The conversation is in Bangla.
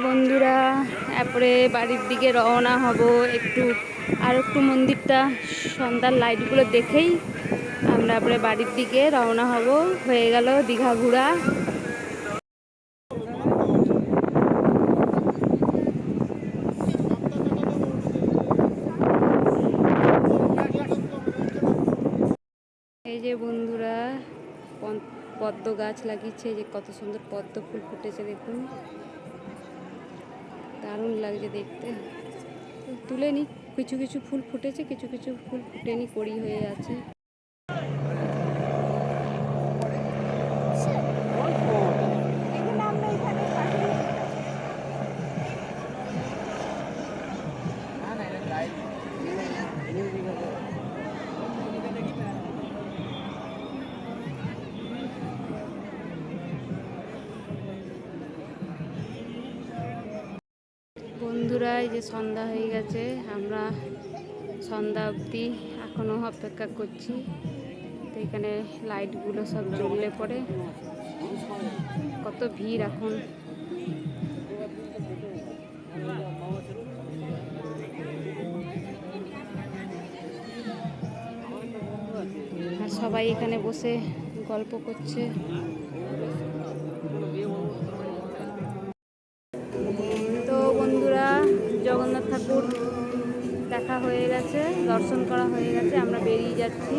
বন্ধুরা, এরপরে বাড়ির দিকে রওনা হব। আর একটু মন্দিরটা সন্ধ্যার লাইটগুলো দেখেই আমরা এরপরে বাড়ির দিকে রওনা হব। হয়ে গেল দীঘা ঘোরা। এই যে বন্ধুরা, পদ্ম গাছ লাগিয়েছে, যে কত সুন্দর পদ্ম ফুল ফুটেছে দেখুন, দারুণ লাগছে দেখতে। তুলে নি, কিছু কিছু ফুল ফুটেছে, কিছু কিছু ফুল ফুটেনি, কড়ি হয়ে আছে। বন্ধুরা, এই যে সন্ধ্যা হয়ে গেছে, আমরা সন্ধ্যা অবধি এখনও অপেক্ষা করছি। তো এখানে লাইটগুলো সব জ্বললে পরে কত ভিড় এখন। আর সবাই এখানে বসে গল্প করছে। তো বন্ধুরা, জগন্নাথ ঠাকুর দেখা হয়ে গেছে, দর্শন করা হয়ে গেছে, আমরা বেরিয়ে যাচ্ছি।